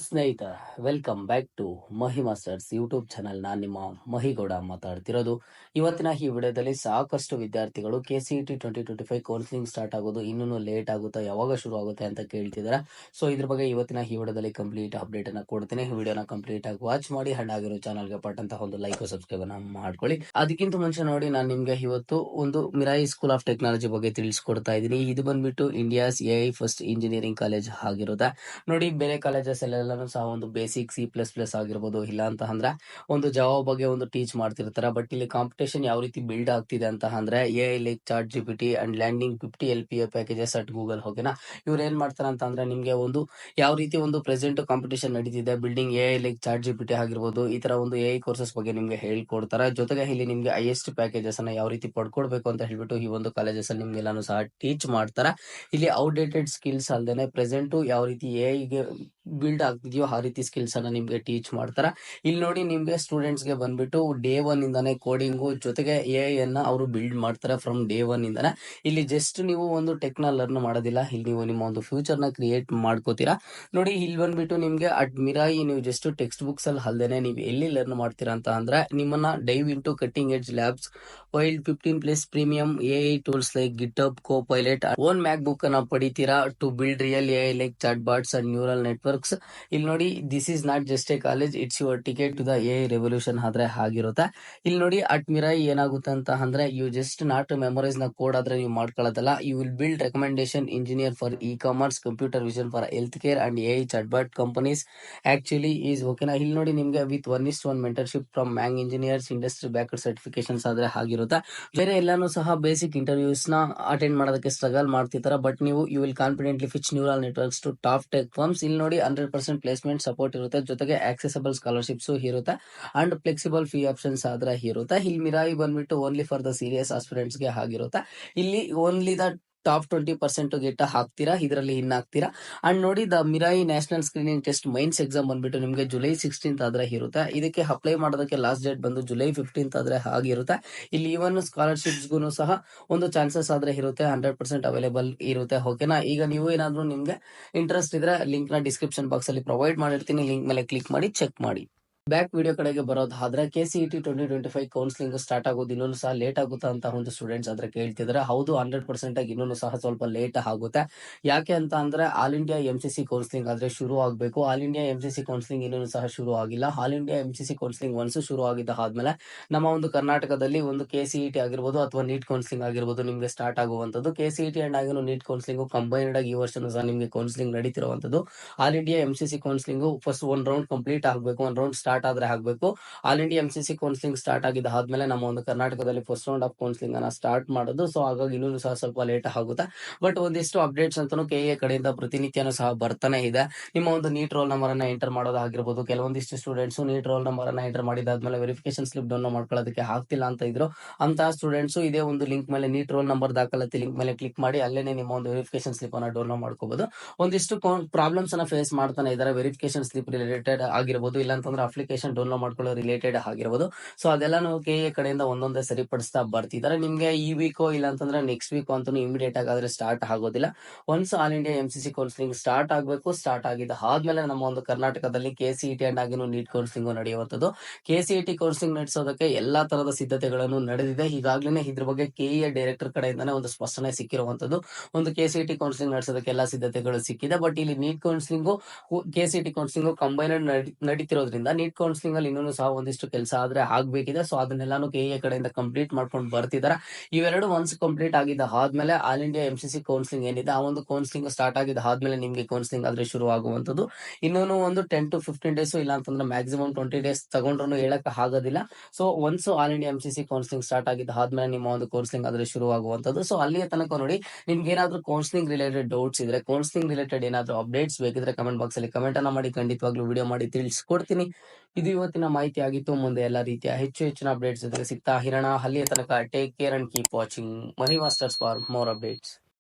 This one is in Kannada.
ಸ್ನೇಹಿತರ, welcome back to Mahi masters YouTube channel. ನಾನು ನಿಮ್ಮ ಮಹಿಗೌಡ ಮಾತಾಡ್ತಿರೋದು. ಇವತ್ತಿನ ಈ ವಿಡಿಯೋದಲ್ಲಿ ಸಾಕಷ್ಟು ವಿದ್ಯಾರ್ಥಿಗಳು KCET 2025 ಕೌನ್ಸಿಲಿಂಗ್ ಸ್ಟಾರ್ಟ್ ಆಗೋದು ಇನ್ನೂ ಲೇಟ್ ಆಗುತ್ತಾ, ಯಾವಾಗ ಶುರು ಆಗುತ್ತೆ ಅಂತ ಕೇಳ್ತಿದ್ದಾರೆ. ಸೊ ಇದ್ರ ಬಗ್ಗೆ ಇವತ್ತಿನ ಈ ವಿಡಿಯೋದಲ್ಲಿ ಕಂಪ್ಲೀಟ್ ಅಪ್ಡೇಟ್ ಅನ್ನ ಕೊಡ್ತೀನಿ. ವಿಡಿಯೋನ ಕಂಪ್ಲೀಟ್ ಆಗಿ ವಾಚ್ ಮಾಡಿ, ಹಾಗಾಗಿರೋ ಚಾನಲ್ಗೆ ಪಟ್ಟಂತ ಒಂದು ಲೈಕ್ ಸಬ್ಸ್ಕ್ರೈಬ್ ಅನ್ನ ಮಾಡ್ಕೊಳ್ಳಿ. ಅದಕ್ಕಿಂತ ಮುಂಚೆ ನೋಡಿ, ನಾನು ನಿಮ್ಗೆ ಇವತ್ತು ಒಂದು ಮಿರಾಯಿ ಸ್ಕೂಲ್ ಆಫ್ ಟೆಕ್ನಾಲಜಿ ಬಗ್ಗೆ ತಿಳಿಸ್ಕೊಡ್ತಾ ಇದ್ದೀನಿ. ಇದು ಬಂದ್ಬಿಟ್ಟು India's AI first engineering college ಆಗಿರುತ್ತೆ. ನೋಡಿ, ಬೇರೆ ಕಾಲೇಜಸ್ ಎಲ್ಲಾನು ಸಹ ಒಂದು ಬೇಸಿಕ್ C++ ಆಗಿರ್ಬೋದು, ಇಲ್ಲ ಅಂತ ಅಂದ್ರೆ ಒಂದು ಜಾವಾ ಬಗ್ಗೆ ಒಂದು ಟೀಚ್ ಮಾಡ್ತಿರ್ತಾರೆ. ಬಟ್ ಇಲ್ಲಿ ಕಾಂಪಿಟೇಷನ್ ಯಾವ ರೀತಿ ಬಿಲ್ಡ್ ಆಗ್ತಿದೆ ಅಂತ ಅಂದ್ರೆ AI like chat GPT and landing 50 LPA packages at Google. ಓಕೆನಾ, ಇವ್ರು ಏನ್ ಮಾಡ್ತಾರೆ ಅಂತ ಅಂದ್ರೆ ನಿಮ್ಗೆ ಒಂದು ಯಾವ ರೀತಿ ಒಂದು ಪ್ರೆಸೆಂಟ್ ಕಾಂಪಿಟೇಷನ್ ನಡೀತಿದೆ, building AI like chat GPT ಆಗಿರ್ಬೋದು, ಈ ತರ ಒಂದು AI ಕೋರ್ಸಸ್ ಬಗ್ಗೆ ನಿಮ್ಗೆ ಹೇಳ್ಕೊಡ್ತಾರೆ. ಜೊತೆಗೆ ಇಲ್ಲಿ ನಿಮ್ಗೆ ಹೈಯೆಸ್ಟ್ ಪ್ಯಾಕೇಜಸ್ ಅನ್ನ ಯಾವ ರೀತಿ ಪಡ್ಕೊಡ್ಬೇಕು ಅಂತ ಹೇಳ್ಬಿಟ್ಟು ಈ ಒಂದು ಕಾಲೇಜಸ್ ಅಲ್ಲಿ ನಿಮ್ಗೆಲ್ಲಾನು ಸಹ ಟೀಚ್ ಮಾಡ್ತಾರೆ. ಇಲ್ಲಿ ಔಟ್ಡೇಟೆಡ್ ಸ್ಕಿಲ್ಸ್ ಅಲ್ದೇನೆ ಪ್ರೆಸೆಂಟ್ ಯಾವ ರೀತಿ AI ಗೆ ಬಿಲ್ಡ್ ಆಗ್ತಿದೆಯೋ ಆ ರೀತಿ ಸ್ಕಿಲ್ಸ್ ಅನ್ನ ನಿಮ್ಗೆ ಟೀಚ್ ಮಾಡ್ತಾರೆ. ಇಲ್ಲಿ ನೋಡಿ, ನಿಮ್ಗೆ ಸ್ಟೂಡೆಂಟ್ಸ್ ಗೆ ಬಂದ್ಬಿಟ್ಟು ಡೇ 1 ಇಂದಾನೆ ಕೋಡಿಂಗು ಜೊತೆಗೆ AI ಅನ್ನ ಅವರು ಬಿಲ್ಡ್ ಮಾಡ್ತಾರೆ ಫ್ರಮ್ ಡೇ 1 ಇಂದಾನೆ. ಇಲ್ಲಿ ಜಸ್ಟ್ ನೀವು ಒಂದು ಟೆಕ್ ನ ಲರ್ನ್ ಮಾಡೋದಿಲ್ಲ, ಇಲ್ಲಿ ನೀವು ನಿಮ್ಮ ಒಂದು ಫ್ಯೂಚರ್ ನ ಕ್ರಿಯೇಟ್ ಮಾಡ್ಕೋತೀರಾ. ನೋಡಿ, ಇಲ್ಲಿ ಬಂದ್ಬಿಟ್ಟು ನಿಮ್ಗೆ ಅಟ್ ಮಿರಾಯಿ ನೀವು ಜಸ್ಟ್ ಟೆಕ್ಸ್ಟ್ ಬುಕ್ಸ್ ಅಲ್ಲಿ ಅಲ್ದೇನೆ ನೀವು ಎಲ್ಲಿ ಲರ್ನ್ ಮಾಡ್ತೀರಾ ಅಂತ ಅಂದ್ರೆ ನಿಮ್ಮನ್ನ dive into cutting edge labs wield 15+ premium AI tools like GitHub, Copilot, own MacBook ಅನ್ನ ಪಡಿತೀರಾ to build real AI like chat bots and neural networks. ಇಲ್ಲಿ ನೋಡಿ, this is not just a college, it's your ticket to the AI revolution ಆದ್ರೆ ಆಗಿರುತ್ತೆ. ಇಲ್ಲಿ ನೋಡಿ, ಅಟ್ ಮಿರಾಯಿ ಏನಾಗುತ್ತೆ ಅಂತ ಅಂದ್ರೆ ಯು ಜಸ್ಟ್ ನಾಟ್ ಮೆಮೊರೈಸ್ ನ ಕೋಡ್ ಆದ್ರೆ ನೀವು ಮಾಡ್ಕೊಳ್ಳೋದಲ್ಲ, you will build recommendation engineer for ecommerce, computer vision for health care and AI chatbot companies actually is. ಓಕೆನಾ, ಇಲ್ಲಿ ನೋಡಿ ನಿಮ್ಗೆ with 1:1 mentorship from MAANG engineers, industry backed certifications ಆದ್ರೆ ಆಗಿರುತ್ತೆ. ಬೇರೆ ಎಲ್ಲಾನು ಸಹ ಬೇಸಿಕ್ ಇಂಟರ್ವ್ಯೂಸ್ ನ ಅಟೆಂಡ್ ಮಾಡೋದಕ್ಕೆ ಸ್ಟ್ರಗಲ್ ಮಾಡ್ತಿರ್ತಾರೆ. ಬಟ್ ನೀವು you will confidently pitch neural networks to top tech firms. ಇಲ್ಲಿ ನೋಡಿ 100% ಪ್ಲೇಸ್ಮೆಂಟ್ ಸಪೋರ್ಟ್ ಇರುತ್ತೆ, ಜೊತೆಗೆ ಆಕ್ಸೆಸಬಲ್ ಸ್ಕಾಲರ್ಶಿಪ್ಸ್ ಇರುತ್ತೆ ಅಂಡ್ ಫ್ಲೆಕ್ಸಿಬಲ್ ಫೀ ಆಪ್ಷನ್ಸ್ ಆದ್ರೆ ಇರುತ್ತೆ. ಇಲ್ಲಿ ಮಿರಾಯಿ ಬಂದ್ಬಿಟ್ಟು only for the serious aspirants ಗೆ ಆಗಿರುತ್ತೆ. ಇಲ್ಲಿ ಓನ್ಲಿ ದ ಟಾಪ್ 20% ಗೆಟ್ ಹಾಕ್ತೀರಾ, ಇದರಲ್ಲಿ ಇನ್ ಹಾಕ್ತೀರಾ. ಅಂಡ್ ನೋಡಿ, the Mirai national screening test mains exam ಬಂದ್ಬಿಟ್ಟು ನಿಮಗೆ ಜುಲೈ 16 ಆದ್ರೆ ಇರುತ್ತೆ. ಇದಕ್ಕೆ ಅಪ್ಲೈ ಮಾಡೋದಕ್ಕೆ ಲಾಸ್ಟ್ ಡೇಟ್ ಬಂದು ಜುಲೈ 15 ಆದ್ರೆ ಆಗಿರುತ್ತೆ. ಇಲ್ಲಿ ಈವನ್ ಸ್ಕಾಲರ್ಶಿಪ್ಸ್ಗೂ ಸಹ ಒಂದು ಚಾನ್ಸಸ್ ಆದ್ರೆ ಇರುತ್ತೆ, 100% ಅವೈಲೇಬಲ್ ಇರುತ್ತೆ. ಓಕೆನಾ, ಈಗ ನೀವು ಏನಾದ್ರು ನಿಮ್ಗೆ ಇಂಟ್ರೆಸ್ಟ್ ಇದ್ರೆ ಲಿಂಕ್ ನ ಡಿಸ್ಕ್ರಿಪ್ಷನ್ ಬಾಕ್ಸ್ ಅಲ್ಲಿ ಪ್ರೊವೈಡ್ ಮಾಡಿರ್ತೀನಿ, ಲಿಂಕ್ ಮೇಲೆ ಕ್ಲಿಕ್ ಮಾಡಿ ಚೆಕ್ ಮಾಡಿ. ಬ್ಯಾಕ್ ವಿಡಿಯೋ ಕಡೆಗೆ ಬರೋದಾದ್ರೆ KCET 2025 ಕೌನ್ಸಿಲಿಂಗ್ ಸ್ಟಾರ್ಟ್ ಆಗೋದು ಇನ್ನೂ ಸಹ ಲೇಟ್ ಆಗುತ್ತಾ ಅಂತ ಒಂದು ಸ್ಟೂಡೆಂಟ್ಸ್ ಆದ್ರೆ ಕೇಳ್ತಿದ್ದಾರೆ. ಹೌದು, 100% ಆಗಿ ಇನ್ನೂ ಸಹ ಸ್ವಲ್ಪ ಲೇಟ್ ಆಗುತ್ತೆ. ಯಾಕೆ ಅಂತ ಅಂದ್ರೆ ಆಲ್ ಇಂಡಿಯಾ MCC ಕೌನ್ಸಿಲಿಂಗ್ ಆದ್ರೆ ಶುರು ಆಗಬೇಕು. ಆಲ್ ಇಂಡಿಯಾ MCC ಕೌನ್ಸಿಲಿಂಗ್ ಇನ್ನೂ ಸಹ ಶುರು ಆಗಿಲ್ಲ. All India MCC counselling once ಶುರು ಆಗಿದ್ದ ಆದ್ಮೇಲೆ ನಮ್ಮ ಒಂದು ಕರ್ನಾಟಕದಲ್ಲಿ ಒಂದು KCET ಆಗಿರ್ಬೋದು ಅಥವಾ ನೀಟ್ ಕೌನ್ಸಿಲಿಂಗ್ ಆಗಿರ್ಬೋದು ನಿಮ್ಗೆ ಸ್ಟಾರ್ಟ್ ಆಗುವಂತದ್ದು. KCET ಅಂಡ್ ಆಗಿನ ನೀಟ್ ಕೌನ್ಸಿಲಿಂಗ್ ಕಂಬೈನ್ಡ್ ಆಗಿ ಈ ವರ್ಷ ಸಹ ನಿಮ್ಗೆ ಕೌನ್ಸಿಲಿಂಗ್ ನಡೀತಿರುವಂತದ್ದು. All India MCC counselling first ಒಂದ್ ರೌಂಡ್ ಕಂಪ್ಲೀಟ್ ಆಗಬೇಕು, ಒಂದ್ ರೌಂಡ್ ಸ್ಟಾರ್ಟ್ ಆದ್ರೆ ಆಗಬೇಕು. All India MCC counselling start ಆಗಿದ್ದ ಆದ್ಮೇಲೆ ನಮ್ಮ ಒಂದು ಕರ್ನಾಟಕದಲ್ಲಿ ಫಸ್ಟ್ ರೌಂಡ್ ಆಫ್ ಕೌನ್ಸಿಲಿಂಗ್ ಅನ್ನ ಸ್ಟಾರ್ಟ್ ಮಾಡೋದು. ಸೊ ಹಾಗಾಗಿ ಇನ್ನೂ ಸಹ ಸ್ವಲ್ಪ ಲೇಟ್ ಆಗುತ್ತೆ. ಬಟ್ ಒಂದಿಷ್ಟು ಅಪ್ಡೇಟ್ಸ್ ಅಂತಾನು KA ಕಡೆಯಿಂದ ಪ್ರತಿನಿತ್ಯನೂ ಸಹ ಬರ್ತಾನೆ ಇದೆ. ನಿಮ್ಮ ಒಂದು ನೀಟ್ ರೋಲ್ ನಂಬರ್ ಅನ್ನ ಎಂಟರ್ ಮಾಡೋದಾಗಿರ್ಬೋದು, ಕೆಲವೊಂದಿಷ್ಟು ಸ್ಟೂಡೆಂಟ್ಸ್ ನೀಟ್ ರೋಲ್ ನಂಬರ್ ಅನ್ನ ಎಂಟರ್ ಮಾಡಿದಾದ್ಮೇಲೆ ವೆರಿಫಿಕೇಶನ್ ಸ್ಲಿಪ್ ಡೌನ್ಲೋಡ್ ಮಾಡ್ಕೊಳ್ಳೋದಕ್ಕೆ ಆಗ್ತಿಲ್ಲ ಅಂತ ಇದ್ರು. ಅಂತ ಸ್ಟೂಡೆಂಟ್ಸ್ ಇದೇ ಒಂದು ಲಿಂಕ್ ಮೇಲೆ ನೀಟ್ ರೋಲ್ ನಂಬರ್ ದಾಖಲಾತಿ ಲಿಂಕ್ ಮೇಲೆ ಕ್ಲಿಕ್ ಮಾಡಿ ಅಲ್ಲೇನೆ ನಿಮ್ಮ ಒಂದು ವೆರಿಫಿಕೇಶನ್ ಸ್ಲಿಪ್ ಅನ್ನ ಡೌನ್ಲೋಡ್ ಮಾಡ್ಕೋಬಹುದು. ಒಂದಿಷ್ಟು ಪ್ರಾಬ್ಲಮ್ಸ್ ಅನ್ನ ಫೇಸ್ ಮಾಡ್ತಾನೆ ಇದ್ದಾರೆ, ವೆರಿಫಿಕೇಶನ್ ಸ್ಲಿಪ್ ರಿಲೇಟೆಡ್ ಆಗಿರ್ಬೋದು, ಇಲ್ಲ ಅಂತಂದ್ರೆ ಅಪ್ಲಿಕೇಶನ್ ಡೌನ್ಲೋಡ್ ಮಾಡ್ಕೊಳ್ಳೋ ರಿಲೇಟೆಡ್ ಆಗಿರ್ಬೋದು. ಸೊ ಅದೆಲ್ಲಾನು KA ಕಡೆಯಿಂದ ಒಂದೊಂದೇ ಸರಿಪಡಿಸ್ತಾ ಬರ್ತಿದ್ದಾರೆ. ನಿಮ್ಗೆ ಈ ವೀಕೋ ಇಲ್ಲ ಅಂತಂದ್ರೆ ನೆಕ್ಸ್ಟ್ ವೀಕ್ ಅಂತೂ ಇಮಿಡಿಯೇಟ್ ಆಗಾದ್ರೆ ಸ್ಟಾರ್ಟ್ ಆಗೋದಿಲ್ಲ. Once all India MCC counselling start ಆಗಬೇಕು. ಸ್ಟಾರ್ಟ್ ಆಗಿದ್ದ ಆದ್ಮೇಲೆ ನಮ್ಮ ಒಂದು ಕರ್ನಾಟಕದಲ್ಲಿ KCET ಅಂಡ್ ಆಗಿನ ನೀಟ್ ಕೌನ್ಸಿಲಿಂಗ್ ನಡೆಯುವಂತದ್ದು. KCET ಕೌನ್ಸಿಲಿಂಗ್ ನಡೆಸೋದಕ್ಕೆ ಎಲ್ಲಾ ತರದ ಸಿದ್ಧತೆಗಳನ್ನು ನಡೆದಿದೆ. ಈಗಾಗಲೇ ಇದ್ರ ಬಗ್ಗೆ KE ಡೈರೆಕ್ಟರ್ ಕಡೆಯಿಂದಾನೆ ಒಂದು ಸ್ಪಷ್ಟನೆ ಸಿಕ್ಕಿರುವಂತದ್ದು. ಒಂದು KCET ಕೌನ್ಸಿಲಿಂಗ್ ನಡೆಸೋದಕ್ಕೆ ಎಲ್ಲಾ ಸಿದ್ಧತೆಗಳು ಸಿಕ್ಕಿದೆ. ಬಟ್ ಇಲ್ಲಿ NEET counselling KCET counselling combined ನಡೀತಿರೋದ್ರಿಂದ ನೀಟ್ ಕೌನ್ಸಿಲಿಂಗ್ ಅಲ್ಲಿ ಇನ್ನೂ ಸಹ ಒಂದಿಷ್ಟು ಕೆಲಸ ಆದ್ರೆ ಆಗ್ಬೇಕಿದೆ. ಸೊ ಅದನ್ನೆಲ್ಲಾನು KA ಕಡೆಯಿಂದ ಕಂಪ್ಲೀಟ್ ಮಾಡ್ಕೊಂಡು ಬರ್ತಿದ್ದಾರೆ. ಇವೆರಡು ಒನ್ಸ್ ಕಂಪ್ಲೀಟ್ ಆಗಿದ್ದ ಆದ್ಮೇಲೆ ಆಲ್ ಇಂಡಿಯಾ MCC ಕೌನ್ಸಿಲಿಂಗ್ ಏನಿದೆ ಆ ಒಂದು ಕೌನ್ಸಿಲಿಂಗ್ ಸ್ಟಾರ್ಟ್ ಆಗಿದ್ದ ಆದ್ಮೇಲೆ ನಿಮ್ಗೆ ಕೌನ್ಸಿಲಿಂಗ್ ಆದ್ರೆ ಶುರು ಆಗುವಂತದ್ದು. ಇನ್ನೂ ಒಂದು 10 to 15 ಡೇಸ್ ಇಲ್ಲ ಅಂತಂದ್ರೆ ಮ್ಯಾಕ್ಸಿಮಮ್ 20 ಡೇಸ್ ತಗೊಂಡ್ರು ಹೇಳಕ್ ಆಗೋದಿಲ್ಲ. So once all India MCC counselling start ಆಗಿದ್ದ ಆದ್ಮೇಲೆ ನಿಮ್ಮ ಒಂದು ಕೌನ್ಸಿಲಿಂಗ್ ಆದ್ರೆ ಶುರು ಆಗುವಂತದ್ದು. ಸೊ ಅಲ್ಲಿಯ ತನಕ ನೋಡಿ, ನಿಮ್ಗೆ ಏನಾದ್ರು ಕೌನ್ಸಿಲಿಂಗ್ ರಿಲೇಟೆಡ್ ಡೌಟ್ಸ್ ಇದ್ರೆ, ಕೌನ್ಸಿಲಿಂಗ್ ರಿಲೇಟೆಡ್ ಏನಾದ್ರು ಅಪ್ಡೇಟ್ಸ್ ಬೇಕಿದ್ರೆ ಕಮೆಂಟ್ ಬಾಕ್ಸ್ ಅಲ್ಲಿ ಕಮೆಂಟ್ ಅನ್ನ ಮಾಡಿ, ಖಂಡಿತವಾಗ್ಲೂ ವಿಡಿಯೋ ಮಾಡಿ ತಿಳಿಸ್ಕೊಡ್ತೀನಿ. ಇದು ಇವತ್ತಿನ ಮಾಹಿತಿ ಆಗಿತ್ತು. ಮುಂದೆ ಎಲ್ಲ ರೀತಿಯ ಹೆಚ್ಚಿನ ಅಪ್ಡೇಟ್ಸ್ ಜೊತೆಗೆ ಸಿಗ್ತಾ ಇರೋಣ. ಅಲ್ಲಿಯ ತನಕ take care and keep watching money masters for more updates.